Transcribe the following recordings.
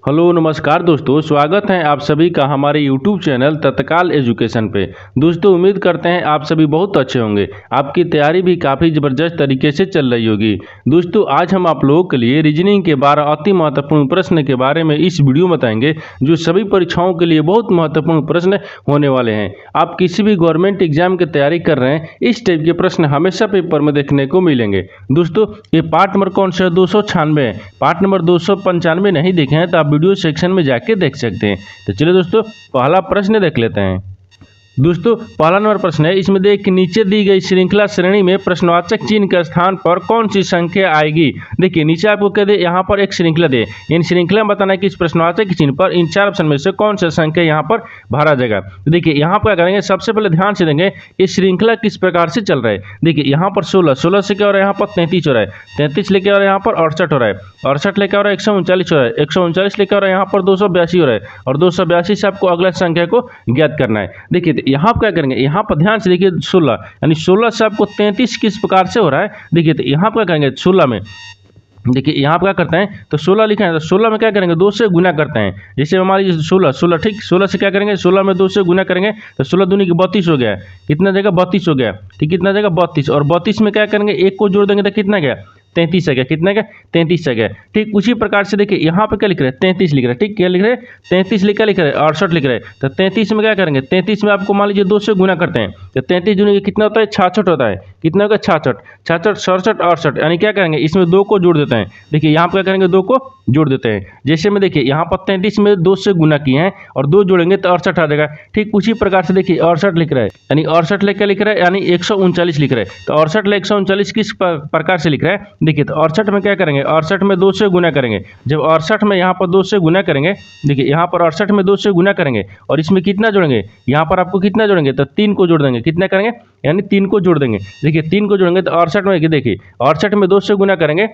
Hello नमस्कार दोस्तों, स्वागत है आप सभी का हमारे YouTube चैनल तत्काल एजुकेशन पे। दोस्तों उम्मीद करते हैं आप सभी बहुत अच्छे होंगे। आपकी तैयारी भी काफ़ी ज़बरदस्त तरीके से चल रही होगी। दोस्तों आज हम आप लोगों के लिए रीजनिंग के 12 अति महत्वपूर्ण प्रश्न के बारे में इस वीडियो में बताएंगे, जो सभी परीक्षाओं के लिए बहुत महत्वपूर्ण प्रश्न होने वाले हैं। आप किसी भी गवर्नमेंट एग्जाम की तैयारी कर रहे हैं, इस टाइप के प्रश्न हमेशा पेपर में देखने को मिलेंगे। दोस्तों ये पार्ट नंबर कौन सा है? 296 है। पार्ट नंबर 295 नहीं देखे हैं तो आप वीडियो सेक्शन में जाके देख सकते हैं। तो चलिए दोस्तों पहला प्रश्न देख लेते हैं। दोस्तों पहला नंबर प्रश्न है, इसमें देख नीचे दी गई श्रृंखला श्रेणी में प्रश्नवाचक चिन्ह के स्थान पर कौन सी संख्या आएगी। देखिए नीचे आपको कह दे यहाँ पर एक श्रृंखला दे, इन श्रृंखला में बताना है कि इस प्रश्नवाचक चिन्ह पर इन चार ऑप्शन में से कौन सा संख्या यहाँ पर भरा जाएगा। तो देखिए यहाँ पर क्या करेंगे, सबसे पहले ध्यान से देंगे इस श्रृंखला किस प्रकार से चल रहा है। देखिए यहाँ पर 16 से क्या हो रहा है, यहाँ पर 33 हो रहा है, 33 लेके आ रहा है, यहाँ पर 68 हो रहा है, 68 लेके आ रहा है 139 हो रहा है, 139 लेके आ रहा है, यहाँ पर 282 हो रहा है, और 282 से आपको अगला संख्या को ज्ञात करना है। देखिए यहाँ क्या करेंगे, यहाँ पर ध्यान से देखिए 16 यानी 16 से आपको 33 किस प्रकार से हो रहा है। देखिए तो यहाँ पर क्या करेंगे 16 में, देखिए यहाँ पर क्या करते हैं तो 16 लिखा है तो 16 में क्या करेंगे 2 से गुना करते हैं। जैसे हमारी 16 ठीक, 16 से क्या करेंगे 16 में 2 से गुना करेंगे तो 16 दूनी की 32 हो गया। कितना जगह 32 हो गया, ठीक, कितना जगह 32, और 32 में क्या करेंगे एक को जोड़ देंगे तो कितना गया 33 है गया, कितना गया 33 है गया। ठीक उसी प्रकार से देखिए यहाँ पे क्या लिख रहे हैं 33 लिख रहे हैं, ठीक क्या लिख रहे हैं 33 लिख रहे हैं 68 लिख रहे हैं। तो 33 में क्या करेंगे, 33 में आपको मान लीजिए 2 से गुना करते हैं तो 33 दूनी कितना होता है 66 होता है, कितना होगा 66, 66, 67, 68, यानी क्या करेंगे इसमें 2 को जोड़ देते हैं। देखिए यहाँ पर क्या करेंगे 2 को जोड़ देते हैं। जैसे में देखिए यहाँ पर 33 में 2 से गुना किए हैं और 2 जोड़ेंगे तो 68 आ जाएगा। ठीक उसी प्रकार से देखिए 68 लिख रहा है, यानी 68 लेकर लिख रहा है यानी 139 लिख रहा है। तो 68 ले 139 किस प्रकार से लिख रहा है। देखिए तो 68 में क्या करेंगे, 68 में 2 से गुना करेंगे। जब 68 में यहाँ पर 2 से गुना करेंगे, देखिए यहाँ पर 68 में 2 से गुना करेंगे और इसमें कितना जोड़ेंगे, यहाँ पर आपको कितना जोड़ेंगे तो 3 को जोड़ देंगे। कितना करेंगे यानी 3 को जोड़ देंगे। देखिए 3 को जोड़ेंगे तो 68 में देखिए 68 में 2 से गुना करेंगे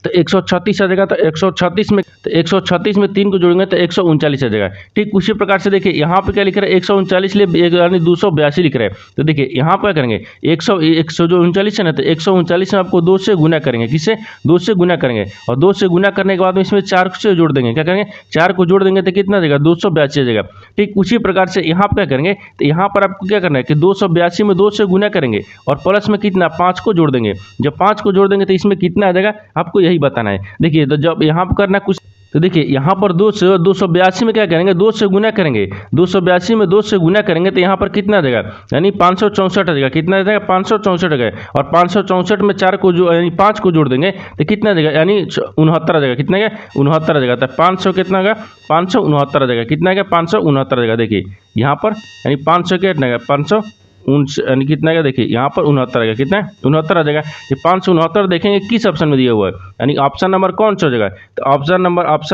तो 136 आ जाएगा। तो 136 में 3 को जोड़ेंगे तो 139 आ जाएगा। ठीक उसी प्रकार से देखिए यहाँ पे क्या लिख रहा है 139 ले यानी 282 लिख रहा है। तो देखिए यहाँ पर करेंगे 100 जो 39 है ना, तो 139 में आपको 2 से गुना करेंगे। किससे 2 से गुना करेंगे, और 2 से गुना करने के बाद में इसमें 4 से जोड़ देंगे। क्या करेंगे 4 को जोड़ देंगे तो कितना देगा 282 आ जाएगा। ठीक उसी प्रकार से यहाँ पर क्या करेंगे तो यहाँ पर आपको क्या करना है कि 282 में 2 से गुना करेंगे और प्लस में कितना 5 को जोड़ देंगे। जब 5 को जोड़ देंगे तो इसमें कितना आ जाएगा आपको यही बताना है। देखिए तो जब यहाँ पर करना कुछ, तो देखिए यहाँ पर 282 में क्या करेंगे 2 से गुना करेंगे। 282 में 2 से गुना करेंगे तो यहाँ पर कितना आ जाएगा यानी 564 आ जाएगा। कितना आ जाएगा 564 आ जाएगा, और 564 में 4 को जो यानी 5 को जोड़ देंगे तो कितना आ जाएगा यानी 69 आ जाएगा। कितना गया 69 आ जाएगा। तो 500 कितना होगा 569 आ जाएगा। कितना गया 569 आ जाएगा। देखिए यहाँ पर यानी 500 कितना गया 500 यानी कितना का देखिए यहाँ पर 69 आ गया। कितना 69 आ जाएगा। ये 569 देखेंगे किस ऑप्शन में दिया हुआ है, यानी ऑप्शन नंबर कौन सा हो जाएगा, तो ऑप्शन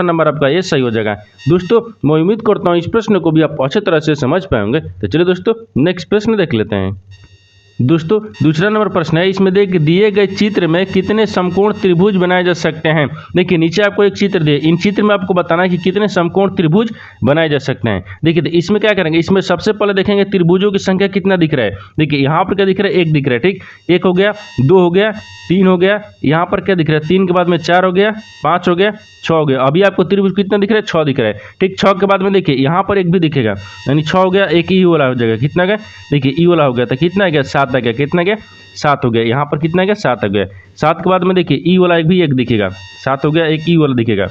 नंबर आपका ये सही हो जाएगा। दोस्तों मैं उम्मीद करता हूँ इस प्रश्न को भी आप अच्छे तरह से समझ पाएंगे। तो चलिए दोस्तों नेक्स्ट प्रश्न देख लेते हैं। दोस्तों दूसरा नंबर प्रश्न है, इसमें देख दिए गए चित्र में कितने समकोण त्रिभुज बनाए जा सकते हैं। देखिए नीचे आपको एक चित्र दिए, इन चित्र में आपको बताना है कि कितने समकोण त्रिभुज बनाए जा सकते हैं। देखिए तो इसमें क्या करेंगे, इसमें सबसे पहले देखेंगे त्रिभुजों की संख्या कितना दिख रहा है। देखिए यहाँ पर क्या दिख रहा है 1 दिख रहा है, ठीक 1 हो गया, 2 हो गया, 3 हो गया, यहाँ पर क्या दिख रहा है 3 के बाद में 4 हो गया, 5 हो गया, 6 हो गया। अभी आपको त्रिभुज कितना दिख रहा है 6 दिख रहा है। ठीक 6 के बाद में देखिए यहाँ पर 1 भी दिखेगा, यानी 6 हो गया, एक ई वाला हो जाएगा। कितना गया देखिए ई वाला हो गया, तो कितना गया 7 आ गया। कितना गया 7 हो गया। यहाँ पर कितना गया 7 आ गया। 7 के बाद में देखिए ई वाला एक दिखेगा, 7 हो गया, एक ई वाला दिखेगा।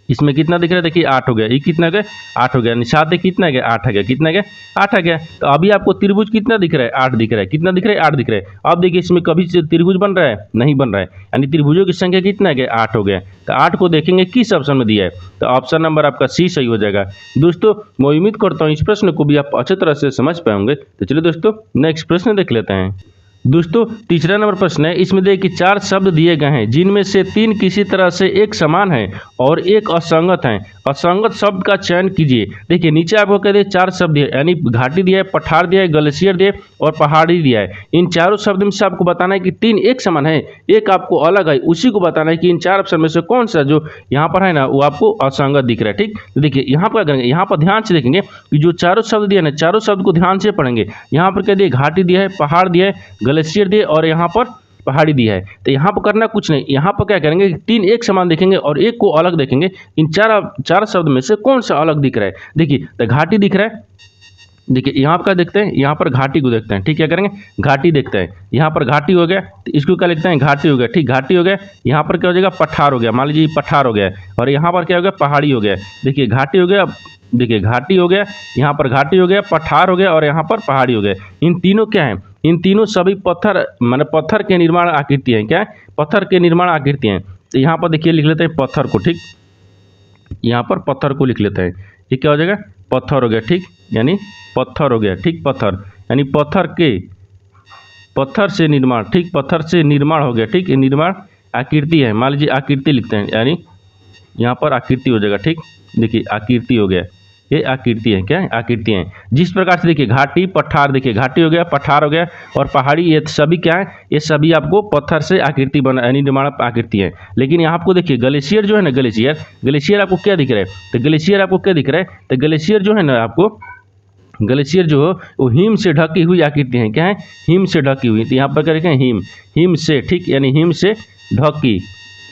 इसमें कितना दिख रहा है देखिए 8 हो गया। ये कितना गया 8 हो गया, यानी 7 कितना गया 8 आ गया। कितना गया 8 आ गया। तो अभी आपको त्रिभुज कितना दिख रहा है 8 दिख रहा है। कितना दिख रहा है 8 दिख रहा है। अब देखिए इसमें कभी त्रिभुज बन रहा है नहीं बन रहा है, यानी त्रिभुजों की संख्या कितना गया 8 हो गया। तो 8 को देखेंगे किस ऑप्शन में दिया है, तो ऑप्शन नंबर आपका सी सही हो जाएगा। दोस्तों मैं उम्मीद करता हूँ इस प्रश्न को भी आप अच्छे तरह से समझ पाएंगे। तो चलिए दोस्तों नेक्स्ट प्रश्न देख लेते हैं। दोस्तों तीसरा नंबर प्रश्न है, इसमें देखिए 4 शब्द दिए गए हैं जिनमें से 3 किसी तरह से एक समान है और एक असंगत है। असंगत शब्द का चयन कीजिए। देखिए नीचे आपको कह दिए 4 शब्द दिए, यानी घाटी दिया है, पठार दिया है, ग्लेशियर दिया है और पहाड़ी दिया है। इन चारों शब्द में से आपको बताना है कि 3 एक समान है, एक आपको अलग है। उसी को बताना है कि इन 4 ऑप्शन में से कौन सा जो यहाँ पर है ना वो आपको असंगत दिख रहा है। ठीक तो देखिए यहाँ पर करेंगे, यहाँ पर ध्यान से देखेंगे कि जो चारों शब्द दिए ना, चारों शब्द को ध्यान से पढ़ेंगे। यहाँ पर कह दिए घाटी दिया है, पहाड़ दिया है, ग्लेशियर दिए और यहाँ पर पहाड़ी दिया है। तो यहाँ पर करना कुछ नहीं, यहाँ पर क्या करेंगे, तीन एक समान देखेंगे और एक को अलग देखेंगे। इन चार शब्द में से कौन सा अलग दिख रहा है? देखिए तो घाटी दिख रहा है। देखिए यहाँ पर क्या देखते हैं, यहाँ पर घाटी को देखते हैं। ठीक, क्या करेंगे, घाटी देखते हैं। यहाँ पर घाटी हो गया तो इसको क्या लिखते हैं, घाटी हो गया। ठीक, घाटी हो गया। यहाँ पर क्या हो जाएगा, पठार हो गया। मान लीजिए पठार हो गया और यहाँ पर क्या हो गया, पहाड़ी हो गया। देखिए घाटी हो गया, देखिए घाटी हो गया, यहाँ पर घाटी हो गया, पठार हो गया और यहाँ पर पहाड़ी हो गया। इन तीनों क्या है, इन तीनों सभी पत्थर माने पत्थर के निर्माण आकृति हैं। क्या है, पत्थर के निर्माण आकृति हैं। तो यहाँ पर देखिए लिख लेते हैं पत्थर को। ठीक, यहाँ पर पत्थर को लिख लेते हैं। ये क्या हो जाएगा, पत्थर हो गया। ठीक, यानी पत्थर हो गया। ठीक, पत्थर यानी पत्थर से निर्माण। ठीक, पत्थर से निर्माण हो गया। ठीक, ये निर्माण आकृति है। मान लीजिए आकृति लिखते हैं, यानी यहाँ पर आकृति हो जाएगा। ठीक, देखिए आकृति हो गया, ये आकृति है। क्या है, आकृति है। जिस प्रकार से देखिए घाटी पठार, देखिए घाटी हो गया, पठार हो गया और पहाड़ी, ये सभी क्या है, ये सभी आपको पत्थर से आकृति बना यानी निर्माण आकृति है। लेकिन यहाँ आपको देखिए ग्लेशियर जो है ना, ग्लेशियर आपको क्या दिख रहा है, तो ग्लेशियर आपको क्या दिख रहा है, तो ग्लेशियर जो है ना, आपको ग्लेशियर जो है वो हिम से ढकी हुई आकृति है। क्या है, हिम से ढकी हुई। तो यहाँ पर क्या लिखें, हिम से। ठीक, यानी हिम से ढकी,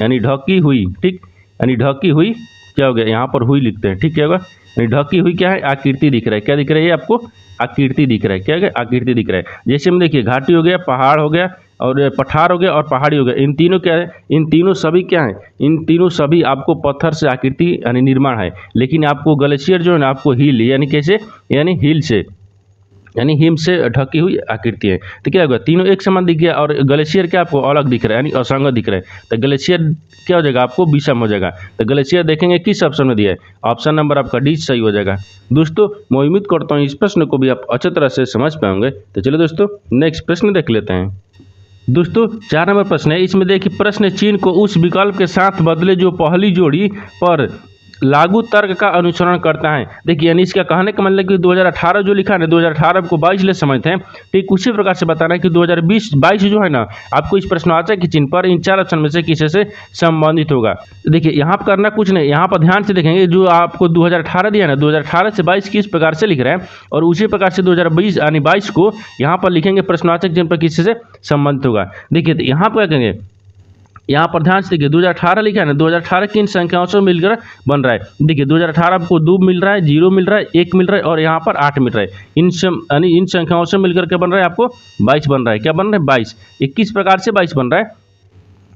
यानी ढकी हुई। ठीक, यानी ढकी हुई क्या हो गया, यहाँ पर हुई लिखते हैं। ठीक, क्या होगा, यानी ढकी हुई क्या है, आकृति दिख रहा है। क्या दिख रहा है, ये आपको आकृति दिख रहा है। क्या है, आकृति दिख रहा है। जैसे में देखिए घाटी हो गया, पहाड़ हो गया और पठार हो गया और पहाड़ी हो गया। इन तीनों क्या है, इन तीनों सभी क्या है, इन तीनों सभी आपको पत्थर से आकृति यानी निर्माण है। लेकिन आपको ग्लेशियर जो है ना, आपको हिल यानी कैसे, यानी हिल से यानी हिम से ढकी हुई आकृति है। तो क्या होगा, तीनों एक समान दिख गया और ग्लेशियर क्या आपको अलग दिख रहा है, यानी असंगत दिख रहा है। तो ग्लेशियर क्या हो जाएगा, आपको विषम हो जाएगा। तो ग्लेशियर देखेंगे किस ऑप्शन में दिया है, ऑप्शन नंबर आपका डी सही हो जाएगा। दोस्तों मैं उम्मीद करता हूँ इस प्रश्न को भी आप अच्छी तरह से समझ पाएंगे। तो चलिए दोस्तों नेक्स्ट प्रश्न देख लेते हैं। दोस्तों 4 नंबर प्रश्न है। इसमें देखिए प्रश्न चिन्ह को उस विकल्प के साथ बदले जो पहली जोड़ी पर लागू तर्क का अनुसरण करता है। देखिए यानी इसका कहने का मतलब कि 2018 जो लिखा है ना, 2018 को 22 ले समझते हैं। ठीक उसी प्रकार से बताना है कि 2020-22 जो है ना, आपको इस प्रश्नवाचक के चिन्ह पर इन 4 ऑप्शन में से किसी से संबंधित होगा। देखिए यहाँ पर करना कुछ नहीं, यहाँ पर ध्यान से देखेंगे जो आपको 2018 दिया है ना, 2018 से 22 किस प्रकार से लिख रहे हैं और उसी प्रकार से 2020 यानी 22 को यहाँ पर लिखेंगे प्रश्नवाचक चिन्ह पर किसी से संबंधित होगा। देखिए यहाँ पर क्या करेंगे, यहाँ पर ध्यान से देखिए 2018 लिखा है ना, 2018 की इन संख्याओं से मिलकर बन रहा है। देखिए 2018 आपको 2 मिल रहा है, 0 मिल रहा है, 1 मिल रहा है और यहाँ पर 8 मिल रहा है। इन संख्याओं से मिलकर क्या बन रहा है, आपको 22 बन रहा है। क्या बन रहा है, 22। ये किस प्रकार से 22 बन रहा है,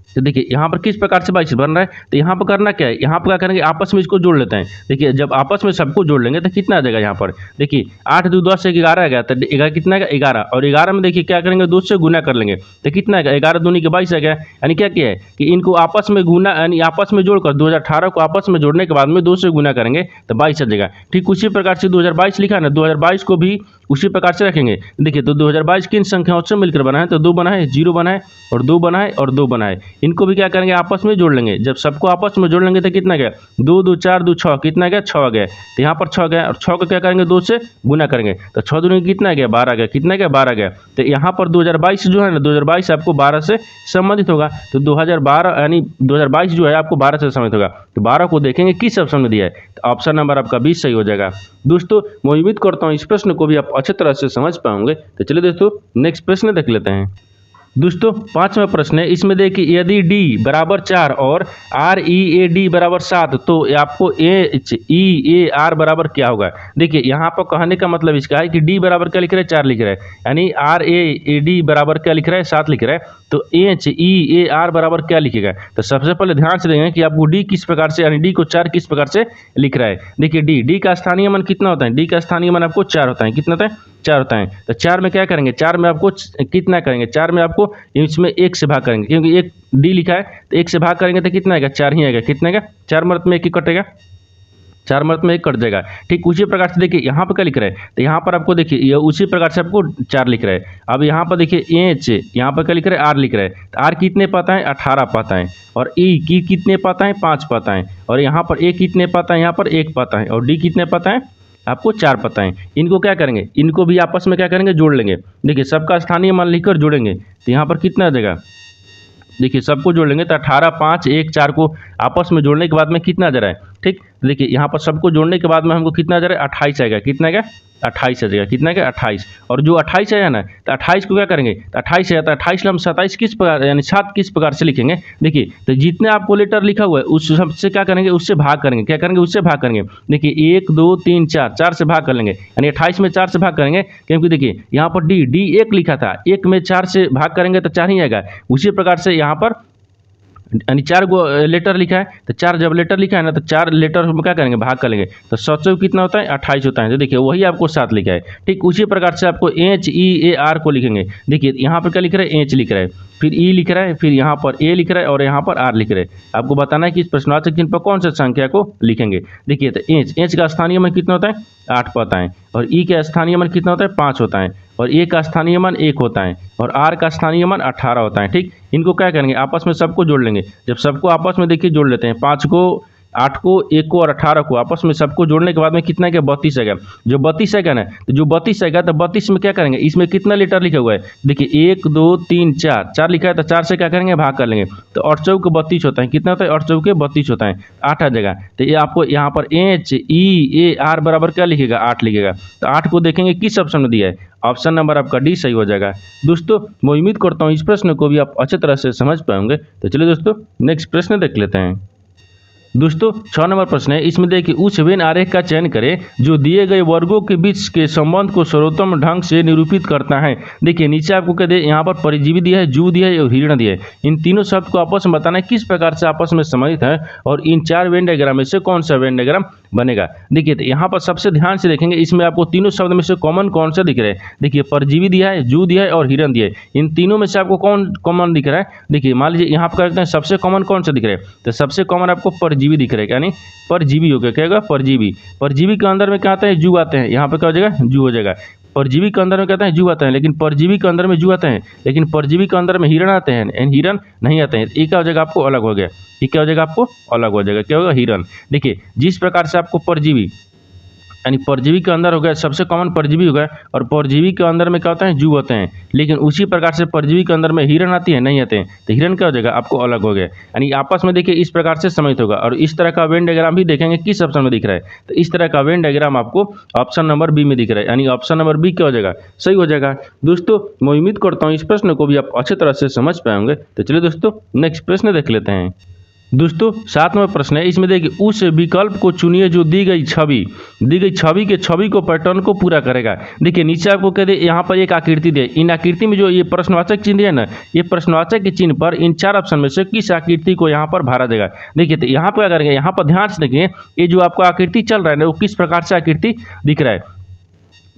तो देखिए यहाँ पर किस प्रकार से 22 बन रहा है। तो यहाँ पर करना क्या है, यहाँ पर क्या करेंगे, आपस में इसको जोड़ लेते हैं। देखिए जब आपस में सबको जोड़ लेंगे तो कितना आ जाएगा, यहाँ पर देखिए 8 2 10 1 11 आ गया। तो 11 कितना आएगा, 11 और 11 में देखिए क्या करेंगे, 2 से गुना कर लेंगे तो कितना आएगा, 11 दूनी के 22 आ गया। यानी क्या किया है कि इनको आपस में गुना यानी आपस में जोड़कर 2018 को आपस में जोड़ने के बाद में 2 से गुना करेंगे तो 22 आ जाएगा। ठीक उसी प्रकार से 2022 लिखा है ना, 2022 को भी उसी प्रकार से रखेंगे। देखिए तो 2022 किन संख्याओं से मिलकर बना है, तो 2 बना है, 0 बना है और 2 बना है और 2 बना है। इनको भी क्या करेंगे, आपस में जोड़ लेंगे। जब सबको आपस में जोड़ लेंगे तो कितना गया, 2 2 4 2 6 कितना गया, 6 आ गया। तो यहाँ पर 6 गया और 6 को क्या करेंगे, 2 से गुना करेंगे तो 6 दूनी कितना गया, 12 गया। कितना गया, 12 गया। तो यहाँ पर 2022 जो है ना, 2022 आपको 12 से संबंधित होगा। तो 2012 यानी 2022 जो है आपको 12 से संबंधित होगा। तो 12 को देखेंगे किस ऑप्शन में दिया है, तो ऑप्शन नंबर आपका 20 सही हो जाएगा। दोस्तों मैं उम्मीद करता हूँ इस प्रश्न को भी आप अच्छी तरह से समझ पाओगे। तो चलिए दोस्तों नेक्स्ट प्रश्न देख लेते हैं। दोस्तों 5वां प्रश्न है। इसमें देखिए यदि d बराबर 4 और READ बराबर 7 तो आपको HEAR बराबर क्या होगा। देखिए यहाँ पर कहने का मतलब इसका है कि d बराबर क्या लिख रहा है, 4 लिख रहा है, यानी RAAD बराबर क्या लिख रहा है, 7 लिख रहा है। तो HEAR बराबर क्या लिखेगा। तो सबसे पहले ध्यान से देखेंगे कि आपको d किस प्रकार से यानी d को 4 किस प्रकार से लिख रहा है। देखिए d का स्थानीय मान कितना होता है, d का स्थानीय मान आपको 4 होता है। कितना होता है, 4 होता है। तो 4 में क्या करेंगे, 4 में आपको कितना करेंगे, 4 में आपको इसमें 1 से भाग करेंगे, क्योंकि एक d लिखा है तो 1 से भाग करेंगे तो कितना आएगा, 4 ही आएगा। कितना आएगा, 4 मर्त में 1 ही कटेगा, 4 मर्त में 1 कट जाएगा। ठीक उसी प्रकार से देखिए यहाँ पर क्या लिख रहा है, तो यहाँ पर आपको देखिए ये उसी प्रकार से आपको 4 लिख रहा है। अब यहाँ पर देखिए एच, यहाँ पर क्या लिख रहा है, R लिख रहा है। तो R कितने पाता है, 18 पाता है और E की कितने पाता है, 5 पाता है और यहाँ पर A कितने पाता है, यहाँ पर 1 पाता है और D कितने पाता है, आपको 4 पता है। इनको क्या करेंगे, इनको भी आपस में क्या करेंगे, जोड़ लेंगे। देखिए सबका स्थानीय मान लिखकर जोड़ेंगे तो यहाँ पर कितना आ जाएगा, देखिए सबको जोड़ लेंगे तो 18 5 1 4 को आपस में जोड़ने के बाद में कितना आ जा रहा है, ठीक। देखिए यहाँ पर सबको जोड़ने के बाद में हमको कितना आ जा रहा है, 28 आएगा। कितना आएगा, 28 आ जाएगा। कितना आएगा, 28। और जो 28 आया ना, तो 28 को क्या करेंगे, तो 28 आया तो 28 हम 27 किस प्रकार यानी 7 किस प्रकार से लिखेंगे। देखिए तो जितने आपको लेटर लिखा हुआ है उस सबसे क्या करेंगे, उससे भाग करेंगे। क्या करेंगे, उससे भाग करेंगे। देखिए 1 2 3 4 से भाग कर लेंगे, यानी 28 में 4 से भाग करेंगे, क्योंकि देखिए यहाँ पर डी 1 लिखा था, 1 में 4 से भाग करेंगे तो 4 ही आएगा। उसी प्रकार से यहाँ पर यानी 4 गो लेटर लिखा है, तो 4 जब लेटर लिखा है ना, तो 4 लेटर हम क्या करेंगे, भाग कर लेंगे। तो 7 कितना होता है, 28 होता है। तो देखिए वही आपको 7 लिखा है, ठीक। उसी प्रकार से आपको HEAR को लिखेंगे। देखिए यहाँ पर क्या लिख रहा है, H लिख रहा है, फिर E लिख रहा है, फिर यहाँ पर A लिख रहा है और यहाँ पर R लिख रहा है। आपको बताना है कि इस प्रश्नवाचक चिन्ह पर कौन सा संख्या को लिखेंगे। देखिए तो H का स्थानीय मान कितना होता है, 8 पाता है, और E का स्थानीय मान कितना होता है, 5 होता है, और A का स्थानीय मान 1 होता है, और R का स्थानीय मान 18 होता है, ठीक। इनको क्या करेंगे, आपस में सबको जोड़ लेंगे। जब सबको आपस में देखिए जोड़ लेते हैं, 5 को, 8 को, 1 को और 18 को आपस में सबको जोड़ने के बाद में कितना है, 32 आएगा। जो 32 आएगा ना, तो जो 32 आएगा तो 32 में क्या करेंगे, इसमें कितना लेटर लिखा हुआ है, देखिए 1 2 3 4 लिखा है, तो 4 से क्या करेंगे, भाग कर लेंगे। तो 8 चौके 32 होता है। कितना होता है, 8 चौके 32 होता है, 8 आ जाएगा। तो ये आपको यहाँ पर HEAR बराबर क्या लिखेगा, 8 लिखेगा। तो 8 को देखेंगे किस ऑप्शन में दिया है, ऑप्शन नंबर आपका डी सही हो जाएगा। दोस्तों मैं उम्मीद करता हूँ इस प्रश्न को भी आप अच्छी तरह से समझ पाएंगे। तो चलिए दोस्तों नेक्स्ट प्रश्न देख लेते हैं। दोस्तों 6 नंबर प्रश्न है, इसमें देखिए उस वेन आरेख का चयन करें जो दिए गए वर्गों के बीच के संबंध को सर्वोत्तम ढंग से निरूपित करता है। देखिए नीचे आपको कह दे, यहाँ पर परिजीवी दिया है, जू दिया है और हिरण दिया है। इन तीनों शब्द को आपस में बताना है किस प्रकार से आपस में संबंधित है, और इन 4 वेन डायग्राम में से कौन सा वेन डायग्राम बनेगा। देखिए तो यहाँ पर सबसे ध्यान से देखेंगे, इसमें आपको तीनों शब्द में से कॉमन कौन सा दिख रहा है। देखिए परजीवी दिया है, जू दिया है और हिरण दिया है। इन तीनों में से आपको कौन कॉमन दिख रहा है। देखिए मान लीजिए यहाँ पर करते हैं, सबसे कॉमन कौन सा दिख रहा है, तो सबसे कॉमन आपको परजीवी दिख रहा है, यानी परजीवी हो गया। क्या होगा, परजीवी। परजीवी के अंदर में क्या आता है, जू आते हैं। यहाँ पर क्या हो जाएगा, जू हो जाएगा। परजीवी के अंदर में कहते हैं जू आते हैं, लेकिन परजीवी के अंदर में जू आते हैं, लेकिन परजीवी के अंदर में हिरण आते हैं, हिरण नहीं आते हैं। ये क्या हो जाएगा, आपको अलग हो गया। ये क्या हो जाएगा, आपको अलग हो जाएगा। क्या होगा, हिरण। देखिए जिस प्रकार से आपको परजीवी यानी परजीवी के अंदर हो गया, सबसे कॉमन परजीवी हो गया, और परजीवी के अंदर में क्या होता है, जू होते हैं, लेकिन उसी प्रकार से परजीवी के अंदर में हिरण आती है, नहीं आते हैं। तो हिरण क्या हो जाएगा, आपको अलग हो गया। यानी आपस में देखिए इस प्रकार से समझ होगा। और इस तरह का वेन डायग्राम भी देखेंगे किस ऑप्शन में दिख रहा है, तो इस तरह का वेन डायग्राम आपको ऑप्शन नंबर बी में दिख रहा है, यानी ऑप्शन नंबर बी क्या हो जाएगा, सही हो जाएगा। दोस्तों मैं उम्मीद करता हूँ इस प्रश्न को भी आप अच्छी तरह से समझ पाएंगे। तो चलिए दोस्तों नेक्स्ट प्रश्न देख लेते हैं। दोस्तों 7 नंबर प्रश्न है, इसमें देखिए उस विकल्प को चुनिए जो दी गई छवि के छवि को पैटर्न को पूरा करेगा। देखिए नीचे आपको कह दे, यहाँ पर एक आकृति दे, इन आकृति में जो ये प्रश्नवाचक चिन्ह है ना, ये प्रश्नवाचक के चिन्ह पर इन 4 ऑप्शन में से किस आकृति को यहाँ पर भरा देगा। देखिए तो यहाँ पर क्या करेंगे, यहाँ पर ध्यान से देखिए, ये जो आपको आकृति चल रहा है ना, वो किस प्रकार से आकृति दिख रहा है।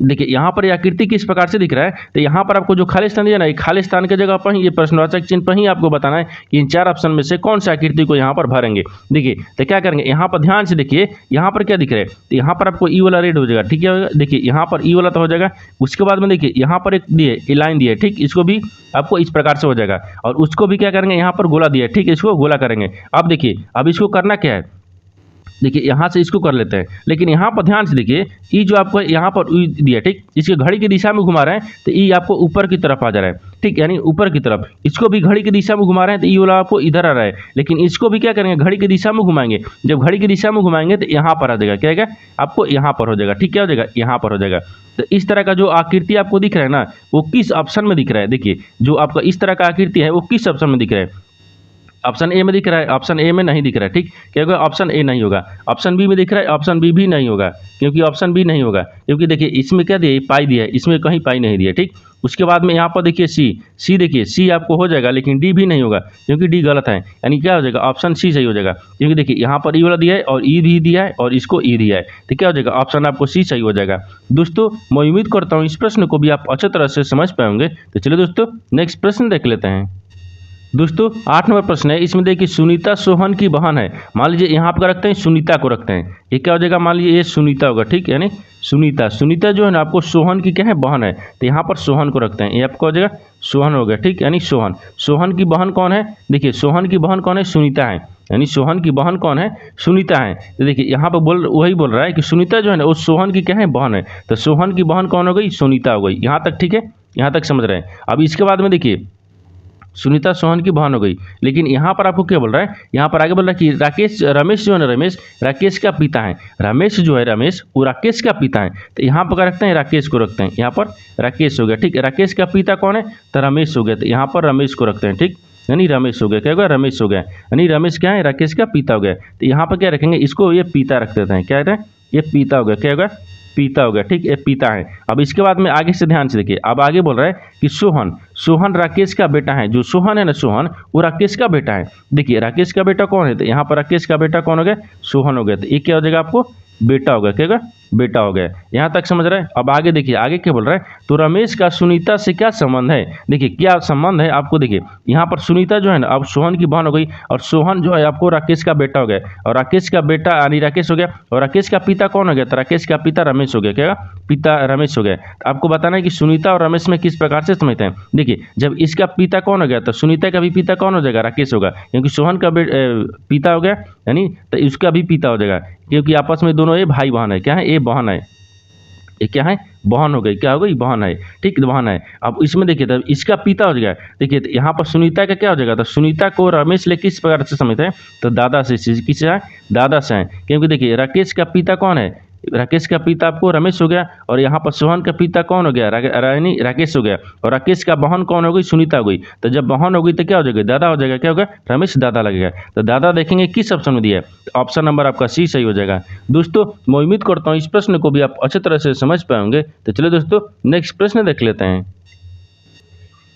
देखिए यहाँ पर आकृति किस प्रकार से दिख रहा है, तो यहाँ पर आपको जो खाली स्थान दिया ना, खाली स्थान की जगह पर ही ये प्रश्नवाचक चिन्ह पर ही आपको बताना है कि इन 4 ऑप्शन में से कौन सी आकृति को यहाँ पर भरेंगे। देखिए तो क्या करेंगे, यहाँ पर ध्यान से देखिए, यहाँ पर क्या दिख रहा है, तो यहाँ पर आपको ई वाला रेड हो जाएगा, ठीक है। देखिए यहाँ पर ई वाला तो हो जाएगा। उसके बाद में देखिए यहाँ पर एक दिए, ए लाइन दिए, ठीक, इसको भी आपको इस प्रकार से हो जाएगा, और उसको भी क्या करेंगे, यहाँ पर गोला दिया, ठीक, इसको गोला करेंगे। अब देखिए अब इसको करना क्या है, देखिए यहाँ से इसको कर लेते हैं, लेकिन यहाँ पर ध्यान से देखिए, ई जो आपको यहाँ पर दिया, ठीक, इसके घड़ी की दिशा में घुमा रहे हैं, तो ई आपको ऊपर की तरफ आ जा रहा है, ठीक, यानी ऊपर की तरफ। इसको भी घड़ी की दिशा में घुमा रहे हैं, तो ई वाला आपको इधर आ रहा है, लेकिन इसको भी क्या करेंगे, घड़ी की दिशा में घुमाएंगे। जब घड़ी की दिशा में घुमाएंगे तो यहाँ पर आ जाएगा, क्या है, आपको यहाँ पर हो जाएगा, ठीक, क्या हो जाएगा, यहाँ पर हो जाएगा। तो इस तरह का जो आकृति आपको दिख रहा है ना, वो किस ऑप्शन में दिख रहा है। देखिए जो आपका इस तरह का आकृति है वो किस ऑप्शन में दिख रहा है, ऑप्शन ए में दिख रहा है, ऑप्शन ए में नहीं दिख रहा है, ठीक, क्या होगा, ऑप्शन ए नहीं होगा। ऑप्शन बी में दिख रहा है, ऑप्शन बी भी नहीं होगा, क्योंकि ऑप्शन बी नहीं होगा, क्योंकि देखिए इसमें क्या दिया, पाई दिया है, इसमें कहीं पाई नहीं दिया, ठीक। उसके बाद में यहाँ पर देखिए सी देखिए, सी आपको हो जाएगा, लेकिन डी भी नहीं होगा, क्योंकि डी गलत है, यानी क्या हो जाएगा, ऑप्शन सी सही हो जाएगा। क्योंकि देखिए यहाँ पर ई वाला दिया है और ई भी दिया है और इसको ई दिया है, तो क्या हो जाएगा, ऑप्शन आपको सी सही हो जाएगा। दोस्तों मैं उम्मीद करता हूँ इस प्रश्न को भी आप अच्छी तरह से समझ पाएंगे। तो चलिए दोस्तों नेक्स्ट प्रश्न देख लेते हैं। दोस्तों 8 नंबर प्रश्न है, इसमें देखिए सुनीता सोहन की बहन है। मान लीजिए यहाँ पर रखते हैं, सुनीता को रखते हैं, ये क्या हो जाएगा, मान लीजिए ये सुनीता होगा, ठीक, यानी सुनीता जो है ना आपको सोहन की क्या है, बहन है, तो यहाँ पर सोहन को रखते हैं, ये आपको हो जाएगा सोहन हो गया, ठीक, यानी सोहन की बहन कौन है। देखिए सोहन की बहन कौन है, सुनीता है, यानी सोहन की बहन कौन है, सुनीता है। तो देखिए यहाँ पर वही बोल रहा है कि सुनीता जो है ना वो सोहन की क्या है, बहन है, तो सोहन की बहन कौन हो गई, सुनीता हो गई। यहाँ तक ठीक है, यहाँ तक समझ रहे हैं। अब इसके बाद में देखिए सुनीता सोहन की बहन हो गई। लेकिन यहाँ पर आपको क्या बोल रहा है, यहाँ पर आगे बोल रहा है कि राकेश, रमेश जो है ना, रमेश राकेश का पिता है। रमेश जो है, रमेश वो राकेश का पिता है। तो यहाँ पर क्या रखते हैं, राकेश को रखते हैं। यहाँ पर राकेश हो गया, ठीक है। राकेश का पिता कौन है, तो रमेश हो गया। तो यहाँ पर रमेश को रखते हैं, ठीक, यानी रमेश हो गया। क्या होगा, रमेश हो गया, यानी रमेश क्या है, राकेश का पिता हो गया। तो यहाँ पर क्या रखेंगे, इसको ये पिता रख देते हैं। क्या है, ये पिता हो गया। क्या होगा, पिता हो गया, ठीक, ये पिता है। अब इसके बाद में आगे से ध्यान से देखिए, अब आगे बोल रहा है कि सोहन, सोहन राकेश का बेटा है। जो सोहन है ना, सोहन वो राकेश का बेटा है। देखिए राकेश का बेटा कौन है, तो यहाँ पर राकेश का बेटा कौन हो गया, सोहन हो गया। तो ये क्या हो जाएगा, आपको बेटा हो गया। क्या होगा, बेटा हो गया। यहाँ तक समझ रहे हैं। अब आगे देखिए, आगे क्या बोल रहा है, तो रमेश का सुनीता से क्या संबंध है। देखिए क्या संबंध है आपको, देखिए यहाँ पर सुनीता जो है ना, अब सोहन की बहन हो गई, और सोहन जो है आपको राकेश का बेटा हो गया, और राकेश का बेटा यानी राकेश हो गया, और राकेश का पिता कौन हो गया, तो राकेश का पिता रमेश हो गया। क्या, पिता रमेश हो गया। तो आपको बताना है कि सुनीता और रमेश में किस प्रकार से समझते हैं। देखिए जब इसका पिता कौन हो गया, तो सुनीता का भी पिता कौन हो जाएगा, राकेश होगा, क्योंकि सोहन का पिता हो गया, यानी तो इसका भी पिता हो जाएगा, क्योंकि आपस में दोनों ये भाई बहन है। क्या है, ये बहन है, ये क्या है, बहन हो गई। क्या हो गई, बहन है, ठीक, बहन है। अब इसमें देखिए, तब इसका पिता हो जाएगा। देखिए तो यहाँ पर सुनीता का क्या हो जाएगा, तो सुनीता को रमेश ले किस प्रकार से समझते हैं, तो दादा से, किससे है, दादा से है। क्योंकि देखिए राकेश का पिता कौन है, राकेश का पिता आपको रमेश हो गया, और यहाँ पर सोहन का पिता कौन हो गया, यानी राकेश हो गया, और राकेश का बहन कौन हो गई, सुनीता हो गई। तो जब बहन हो गई तो क्या हो जाएगा, दादा हो जाएगा। क्या होगा, रमेश दादा लगेगा। तो दादा देखेंगे किस ऑप्शन में दिया है, तो ऑप्शन नंबर आपका सी सही हो जाएगा। दोस्तों मैं उम्मीद करता हूँ इस प्रश्न को भी आप अच्छी तरह से समझ पाएंगे। तो चलिए दोस्तों नेक्स्ट प्रश्न देख लेते हैं।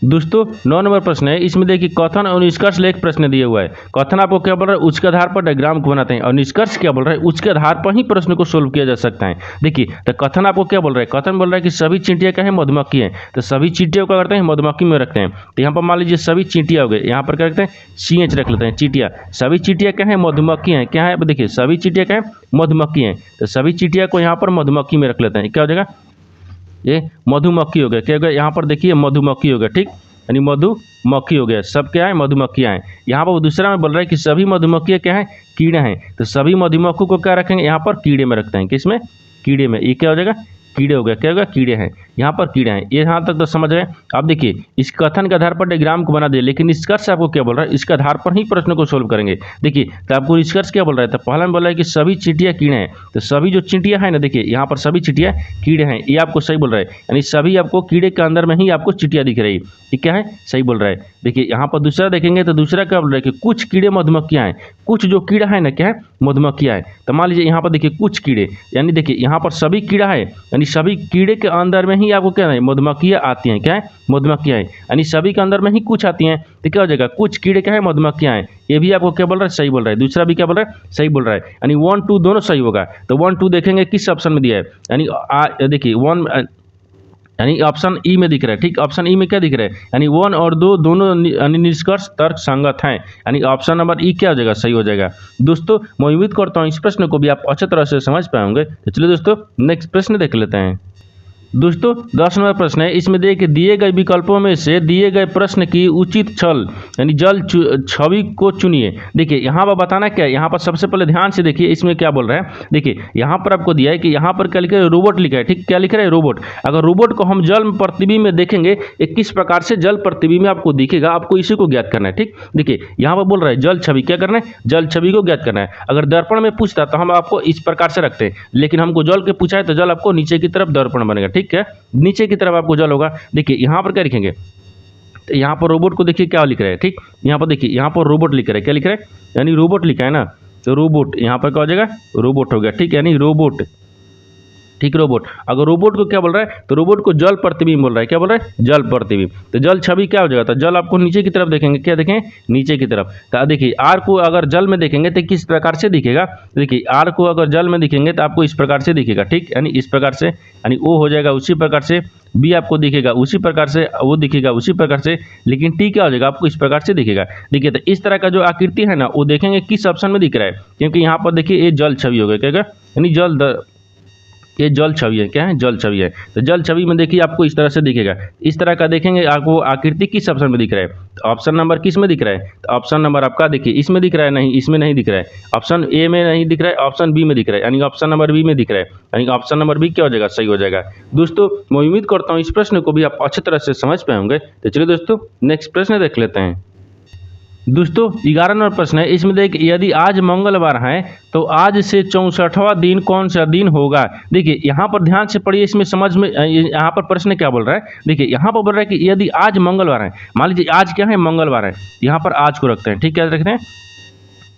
दोस्तों 9 नंबर प्रश्न है, इसमें देखिए कथन और निष्कर्ष लेख प्रश्न दिया हुआ है। कथन आपको क्या बोल रहा है, उसके आधार पर डायग्राम को बनाते हैं, और निष्कर्ष क्या बोल रहा है, उसके आधार पर ही प्रश्न को सोल्व किया जा सकता है। देखिए तो कथन आपको क्या बोल रहा है, कथन बोल रहा है कि सभी चींटियां क्या है, मधुमक्खी है। तो सभी चींटियों को करते हैं मधुमक्खी में रखते हैं। तो यहाँ पर मान लीजिए सभी चींटियां हो गए, यहाँ पर क्या रखते हैं, CH रख लेते हैं, चींटियां। सभी चींटियां क्या है, मधुमक्खी है। क्या है, अब देखिए सभी चींटियां क्या है, मधुमक्खी है। तो सभी चींटियां को यहाँ पर मधुमक्खी में रख लेते हैं। क्या हो जाएगा, ये मधुमक्खी हो गया। क्या होगा, यहाँ पर देखिए मधुमक्खी हो गया, ठीक, यानी मधुमक्खी हो गया। सब क्या है, मधुमक्खियाँ हैं। यहाँ पर दूसरा में बोल रहा है कि सभी मधुमक्खियाँ क्या है, कीड़े हैं। तो सभी मधुमक्खी को क्या रखेंगे, यहाँ पर कीड़े में रखते हैं। किसमें, कीड़े में। ये क्या हो जाएगा, कीड़े हो गया। क्या होगा, कीड़े हैं, यहाँ पर कीड़े हैं। ये यहाँ तक तो समझ रहे हैं। अब देखिए इस कथन के आधार पर डायग्राम को बना दिए, लेकिन निष्कर्ष आपको क्या बोल रहा है, इसके आधार पर ही प्रश्न को सोल्व करेंगे। देखिए तो आपको निष्कर्ष क्या बोल रहा है, तो पहला में बोल रहा है कि सभी चींटियां कीड़े हैं। तो सभी जो चींटियां हैं ना, देखिए यहाँ पर सभी चींटियां कीड़े हैं, ये आपको सही बोल रहा है। यानी सभी आपको कीड़े के अंदर में ही आपको चींटियां दिख रही है। ये क्या है, सही बोल रहा है। देखिए यहाँ पर दूसरा देखेंगे तो दूसरा क्या बोल रहा है कि कुछ कीड़े मधुमक्खियाँ हैं। कुछ जो कीड़ा है ना, क्या है, मधुमक्खियाँ है। तो मान लीजिए यहाँ पर देखिए कुछ कीड़े, यानी देखिए यहाँ पर सभी कीड़ा है, यानी सभी कीड़े के अंदर में ही आपको क्या है, मधुमक्खियाँ आती हैं। क्या है, मधुमक्खियाँ हैं, यानी सभी के अंदर में ही कुछ आती हैं। तो क्या हो जाएगा, कुछ कीड़े क्या है, मधुमक्खियाँ हैं। ये भी आपको क्या बोल रहा है, सही बोल रहा है। दूसरा भी क्या बोल रहा है, सही बोल रहा है। यानी 1 2 दोनों सही होगा। तो 1 2 देखेंगे किस ऑप्शन में दिया है, यानी देखिए 1 यानी ऑप्शन ई में दिख रहा है, ठीक। ऑप्शन ई में क्या दिख रहा है, यानी 1 और 2 दोनों निष्कर्ष तर्क संगत हैं, यानी ऑप्शन नंबर ई क्या हो जाएगा, सही हो जाएगा। दोस्तों मैं उम्मीद करता हूँ इस प्रश्न को भी आप अच्छी तरह से समझ पाएंगे। तो चलिए दोस्तों नेक्स्ट प्रश्न देख लेते हैं। दोस्तों 10 नंबर प्रश्न है, इसमें देखिए दिए गए विकल्पों में से दिए गए प्रश्न की उचित छल यानी जल छवि को चुनिए। देखिए यहाँ पर बताना क्या है, यहाँ पर सबसे पहले ध्यान से देखिए इसमें क्या बोल रहा है। देखिए यहाँ पर आपको दिया है कि यहाँ पर क्या लिखा है, रोबोट लिखा है, ठीक। क्या लिख रहा है, रोबोट। अगर रोबोट को हम जल प्रतिबिंब में देखेंगे, एक किस प्रकार से जल प्रतिबिंब में आपको दिखेगा, आपको इसी को ज्ञात करना है, ठीक। देखिए यहाँ पर बोल रहा है जल छवि, क्या करना है, जल छवि को ज्ञात करना है। अगर दर्पण में पूछता तो हम आपको इस प्रकार से रखते हैं, लेकिन हमको जल के पूछा है तो जल आपको नीचे की तरफ दर्पण बनेगा, ठीक है, नीचे की तरफ आपको जल होगा। देखिए यहाँ पर क्या लिखेंगे, तो यहाँ पर रोबोट को देखिए क्या लिख रहा है, ठीक। यहाँ पर देखिए यहाँ पर रोबोट लिख रहा है, क्या लिख रहा है, यानी रोबोट लिखा है ना, तो रोबोट यहाँ पर क्या हो जाएगा, रोबोट हो गया, ठीक, यानी रोबोट, ठीक, रोबोट। अगर रोबोट को क्या बोल रहा है, तो रोबोट को जल प्रतिबिंब बोल रहा है। क्या बोल रहा है, जल प्रतिबिंब। तो जल छवि क्या हो जाएगा, तो जल आपको नीचे की तरफ देखेंगे, क्या देखें, नीचे की तरफ। तो देखिए आर को अगर जल में देखेंगे तो किस प्रकार से दिखेगा, देखिए आर को अगर जल में दिखेंगे तो आपको इस प्रकार से दिखेगा, ठीक, यानी इस प्रकार से, यानी ओ हो जाएगा उसी प्रकार से, बी आपको दिखेगा उसी प्रकार से, वो दिखेगा उसी प्रकार से, लेकिन टी क्या हो जाएगा, आपको इस प्रकार से दिखेगा। देखिए तो इस तरह का जो आकृति है ना, वो देखेंगे किस ऑप्शन में दिख रहा है, क्योंकि यहाँ पर देखिए ये जल छवि हो गया, क्या, यानी जल ये जल छवि है। क्या है? जल छवि है। तो जल छवि में देखिए आपको इस तरह से दिखेगा। इस तरह का देखेंगे आपको आकृति किस ऑप्शन में दिख रहा है? तो ऑप्शन नंबर किस में दिख रहा है? तो ऑप्शन नंबर आपका देखिए इसमें दिख रहा है, नहीं इसमें नहीं दिख रहा है। ऑप्शन ए में नहीं दिख रहा है, ऑप्शन बी में दिख रहा है, यानी ऑप्शन नंबर बी में दिख रहा है, यानी ऑप्शन नंबर बी क्या हो जाएगा? सही हो जाएगा। दोस्तों मैं उम्मीद करता हूँ इस प्रश्न को भी आप अच्छी तरह से समझ पाए होंगे। तो चलिए दोस्तों नेक्स्ट प्रश्न देख लेते हैं। दोस्तों 11 नंबर प्रश्न है। इसमें देख यदि आज मंगलवार है तो आज से 64वां दिन कौन सा दिन होगा? देखिए यहाँ पर ध्यान से पढ़िए, इसमें समझ में यहाँ पर प्रश्न क्या बोल रहा है। देखिए यहाँ पर बोल रहा है कि यदि आज मंगलवार है, मान लीजिए आज क्या है? मंगलवार है। यहाँ पर आज को रखते हैं, ठीक, क्या रखते हैं?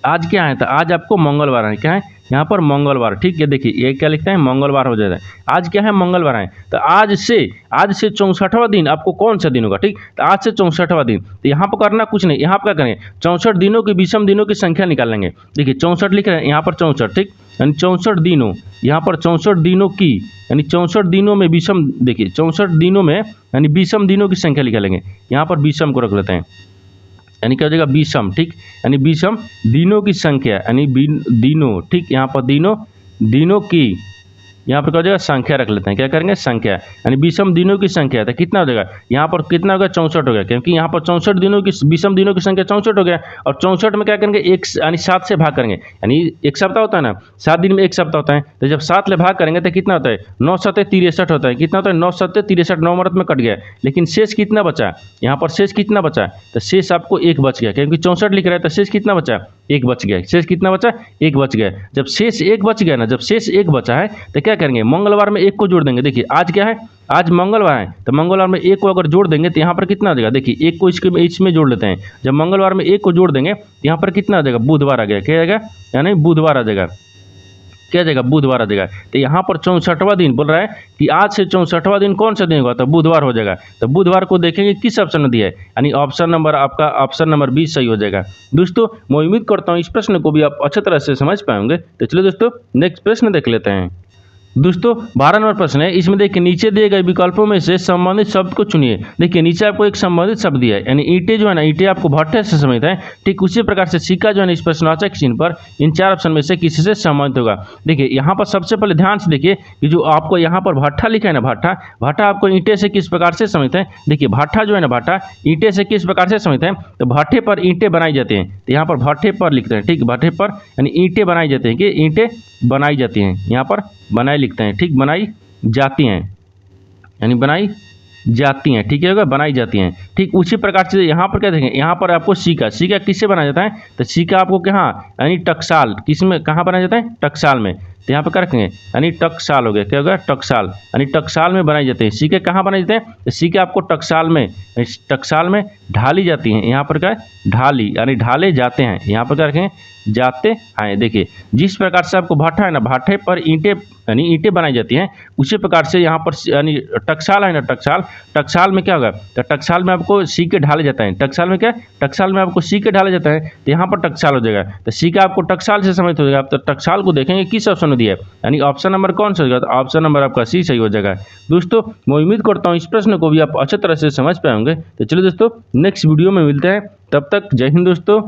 आज क्या है? तो आज आपको मंगलवार है। क्या है? यहाँ पर मंगलवार, ठीक है। देखिए ये क्या लिखते हैं? मंगलवार हो जाता है। आज क्या है? मंगलवार है। तो आज से 64वां दिन आपको कौन सा दिन होगा? ठीक, तो आज से 64वां दिन। तो यहाँ पर करना कुछ नहीं, यहाँ पर क्या करेंगे? 64 दिनों की विषम दिनों की संख्या निकाल लेंगे। देखिए 64 लिख रहे हैं यहाँ पर 64, ठीक, यानी 64 दिनों, यहाँ पर 64 दिनों की, यानी 64 दिनों में विषम, देखिए 64 दिनों में यानी विषम दिनों की संख्या निकालेंगे। यहाँ पर विषम को रख लेते हैं, यानी क्या हो जाएगा? विषम, ठीक, यानी विषम दिनों की संख्या, यानी दिनों, ठीक, यहाँ पर दिनों की, यहाँ पर क्या हो जाएगा? संख्या रख लेते हैं। क्या करेंगे? संख्या, यानी विषम दिनों की संख्या। तो कितना हो जाएगा? यहाँ पर कितना होगा? 64 हो गया, क्योंकि यहाँ पर 64 दिनों की विषम दिनों की संख्या 64 हो गया। और 64 में क्या करेंगे? एक यानी 7 से भाग करेंगे, यानी एक सप्ताह होता है ना, 7 दिन में एक सप्ताह होता है। तो जब 7 ले भाग करेंगे तो कितना होता है? 9 7 63 होता है। कितना होता है? 9 7 63, 9 मरत में कट गया, लेकिन शेष कितना बचा? यहाँ पर शेष कितना बचा? तो शेष आपको 1 बच गया, क्योंकि 64 लिख रहा है तो शेष कितना बचा? 1 बच गया। शेष कितना बचा? 1 बच गया। जब शेष 1 बच गया ना, जब शेष 1 बचा है तो क्या करेंगे? मंगलवार में 1 को जोड़ देंगे। देखिए आज क्या है? आज मंगलवार है, तो मंगलवार में 1 को अगर जोड़ देंगे तो यहाँ पर कितना आ जाएगा? देखिए 1 को इसमें जोड़ लेते हैं। जब मंगलवार में 1 को जोड़ देंगे तो यहाँ पर कितना आ जाएगा? बुधवार आ गया। क्या आ जाएगा? यानी बुधवार आ जाएगा। क्या जाएगा? बुधवार आ जाएगा। तो यहाँ पर 64वां दिन बोल रहा है कि आज से 64वां दिन कौन सा दिन होगा? तो बुधवार हो जाएगा। तो बुधवार को देखेंगे किस ऑप्शन में दिया है, यानी ऑप्शन नंबर आपका ऑप्शन नंबर 20 सही हो जाएगा। दोस्तों मैं उम्मीद करता हूँ इस प्रश्न को भी आप अच्छी तरह से समझ पाएंगे। तो चलिए दोस्तों नेक्स्ट प्रश्न देख लेते हैं। दोस्तों 12 नंबर प्रश्न है। इसमें देखिए नीचे दिए गए विकल्पों में से संबंधित शब्द को चुनिए। देखिए नीचे आपको एक संबंधित शब्द दिया है, यानी ईंटें जो है ना, ईंटें आपको भट्ठे से संबंधित है। ठीक उसी प्रकार से सिक्का जो है ना, इस प्रश्नवाचक चिन्ह पर इन 4 ऑप्शन में से किसी से संबंधित होगा। देखिए यहाँ पर सबसे पहले ध्यान से देखिए कि जो आपको यहाँ पर भट्ठा लिखा है ना, भट्ठा आपको ईंटे से किस प्रकार से संबंधित है। देखिए भट्ठा जो है ना, भट्ठा ईंटे से किस प्रकार से संबंधित है। तो भट्ठे पर ईंटें बनाई जाती हैं, तो यहाँ पर भट्ठे पर लिखते हैं। ठीक, भट्ठे पर यानी ईंटें बनाई जाती हैं, कि ईंटें बनाई जाती हैं। यहाँ पर बनाई लिखते हैं, ठीक, बनाई जाती हैं, यानी बनाई जाती हैं, ठीक है, बनाई जाती हैं। ठीक उसी प्रकार से यहाँ पर क्या देखेंगे, यहाँ पर आपको सिक्का किससे बनाया जाता है। तो सिक्का आपको कहाँ, यानी टकसाल, किस में, कहाँ बनाया जाता है? टकसाल में। तो यहाँ पर क्या रखेंगे, यानी टकसाल हो गया। क्या होगा? टकसाल, यानी टकसाल में बनाए जाते हैं। सिक्के कहाँ बनाए जाते हैं? तो सिक्के आपको टकसाल में ढाली जाती हैं। यहाँ पर क्या है? ढाली, यानी ढाले जाते हैं। यहाँ पर क्या रखेंगे? जाते हैं। देखिए जिस प्रकार से आपको भट्ठा है ना, भट्ठे पर ईंटें यानी ईंटें बनाई जाती हैं, उसी प्रकार से यहाँ पर यानी टकसाल है ना, टकसाल में क्या होगा? तो टकसाल में आपको सिक्के ढाले जाते हैं। टकसाल में क्या है? टकसाल में आपको सिक्के ढाले जाते हैं, तो यहाँ पर टकसाल हो जाएगा। तो सिक्का आपको टकसाल से संबंधित हो जाएगा। तो टकसाल को देखेंगे किस ऑप्शन में दिया है, यानी ऑप्शन नंबर कौन सा होगा? तो ऑप्शन नंबर आपका सी सही हो जाएगा। दोस्तों मैं उम्मीद करता हूँ इस प्रश्न को भी आप अच्छी तरह से समझ पाएंगे। तो चलिए दोस्तों नेक्स्ट वीडियो में मिलते हैं, तब तक जय हिंद दोस्तों।